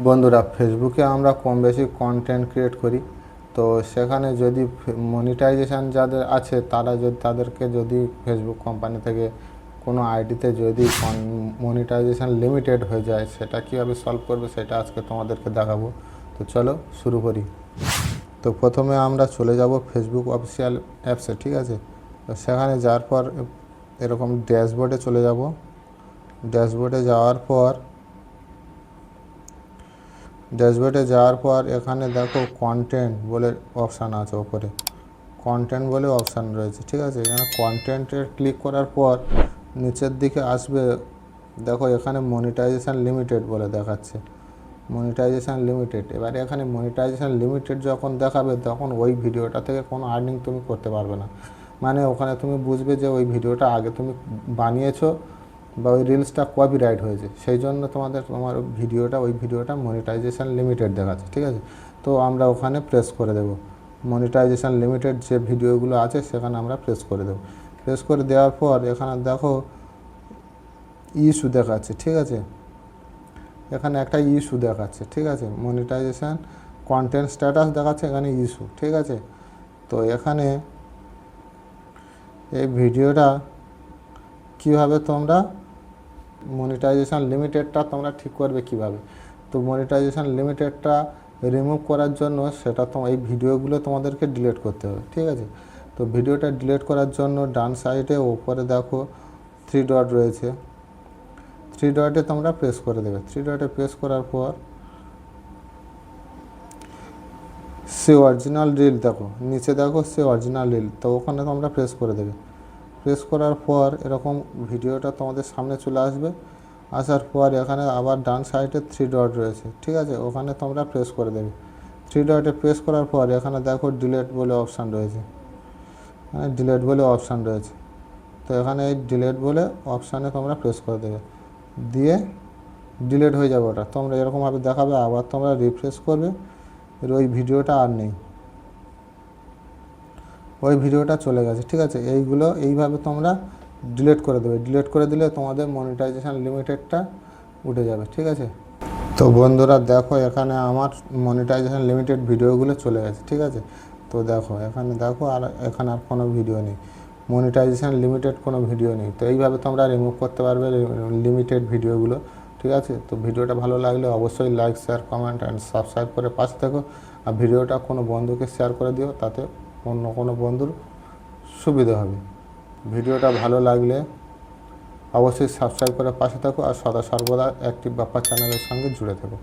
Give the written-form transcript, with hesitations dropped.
বন্ধুরা, ফেসবুকে আমরা কম বেশি কন্টেন্ট ক্রিয়েট করি। তো সেখানে যদি মনিটাইজেশান যাদের আছে তাদেরকে যদি ফেসবুক কোম্পানি থেকে কোনো আইডিতে যদি মনিটাইজেশান লিমিটেড হয়ে যায়, সেটা কীভাবে সলভ করবে সেটা আজকে তোমাদেরকে দেখাবো। তো চলো শুরু করি। তো প্রথমে আমরা চলে যাব ফেসবুক অফিসিয়াল অ্যাপসে, ঠিক আছে। তো সেখানে যাওয়ার পর এরকম ড্যাশবোর্ডে চলে যাব। ড্যাশবোর্ডে যাওয়ার পর এখানে দেখো কন্টেন্ট বলে অপশান আছে, ওপরে কন্টেন্ট বলে অপশান রয়েছে, ঠিক আছে। এখানে কন্টেন্টের ক্লিক করার পর নিচের দিকে আসবে, দেখো এখানে মনিটাইজেশান লিমিটেড বলে দেখাচ্ছে, মনিটাইজেশান লিমিটেড। এবারে এখানে মনিটাইজেশান লিমিটেড যখন দেখাবে তখন ওই ভিডিওটা থেকে কোনো আর্নিং তুমি করতে পারবে না। মানে ওখানে তুমি বুঝবে যে ওই ভিডিওটা আগে তুমি বানিয়েছো বা ওই রিলসটা কপিরাইট হয়েছে, সেই জন্য তোমার ওই ভিডিওটা মনিটাইজেশান লিমিটেড দেখাচ্ছে, ঠিক আছে। তো আমরা ওখানে প্রেস করে দেব, মনিটাইজেশান লিমিটেড যে ভিডিওগুলো আছে সেখানে আমরা প্রেস করে দেব। প্রেস করে দেওয়ার পর এখানে দেখো ইস্যু দেখাচ্ছে, ঠিক আছে। এখানে একটা ইস্যু দেখাচ্ছে, ঠিক আছে। মনিটাইজেশান কন্টেন্ট স্ট্যাটাস দেখাচ্ছে, এখানে ইস্যু, ঠিক আছে। তো এখানে এই ভিডিওটা কীভাবে তোমরা মনিটাইজেশান লিমিটেডটা তোমরা ঠিক করবে কিভাবে। তো মনিটাইজেশান লিমিটেডটা রিমুভ করার জন্য সেটা এই ভিডিওগুলো তোমাদেরকে ডিলিট করতে হবে, ঠিক আছে। তো ভিডিওটা ডিলিট করার জন্য ডান সাইডে ওপরে দেখো 3 ডট রয়েছে, 3 ডটে তোমরা প্রেস করে দেবে। 3 ডটে প্রেস করার পর সে অরিজিনাল রিল দেখো, নিচে দেখো সে অরিজিনাল রিল, তো ওখানে তোমরা প্রেস করে দেবে। প্রেস করার পর এরকম ভিডিওটা তোমাদের সামনে চলে আসবে। আসার পর এখানে আবার ডান সাইডে 3 ডট রয়েছে, ঠিক আছে, ওখানে তোমরা প্রেস করে দেবে। 3 ডটে প্রেস করার পর এখানে দেখো ডিলিট বলে অপশান রয়েছে, ডিলিট বলে অপশান রয়েছে। তো এখানে এই ডিলিট বলে অপশানে তোমরা প্রেস করে দেবে, দিয়ে ডিলিট হয়ে যাবে ওটা। তোমরা এরকমভাবে দেখাবে, আবার তোমরা রিফ্রেশ করবে, ওই ভিডিওটা আর নেই, ওই ভিডিওটা চলে গেছে, ঠিক আছে। এইভাবে তোমরা ডিলিট করে দেবে। ডিলিট করে দিলে তোমাদের মনিটাইজেশান লিমিটেডটা উঠে যাবে, ঠিক আছে। তো বন্ধুরা দেখো, এখানে আমার মনিটাইজেশান লিমিটেড ভিডিওগুলো চলে গেছে, ঠিক আছে। তো দেখো এখানে দেখো, আর এখানে আর কোনো ভিডিও নেই, মনিটাইজেশান লিমিটেড কোনো ভিডিও নেই। তো এইভাবে তোমরা রিমুভ করতে পারবে লিমিটেড ভিডিওগুলো, ঠিক আছে। তো ভিডিওটা ভালো লাগলে অবশ্যই like, share, comment and subscribe করে পাশে থেকো। আর ভিডিওটা কোনো বন্ধুকে শেয়ার করে দিও, তাতে অন্য কোনো বন্ধুর সুবিধা হবে। ভিডিওটা ভালো লাগলে অবশ্যই সাবস্ক্রাইব করে পাশে থাকো, আর সদা সর্বদা অ্যাক্টিভ বাপ্পা চ্যানেলের সঙ্গে জুড়ে থাকো।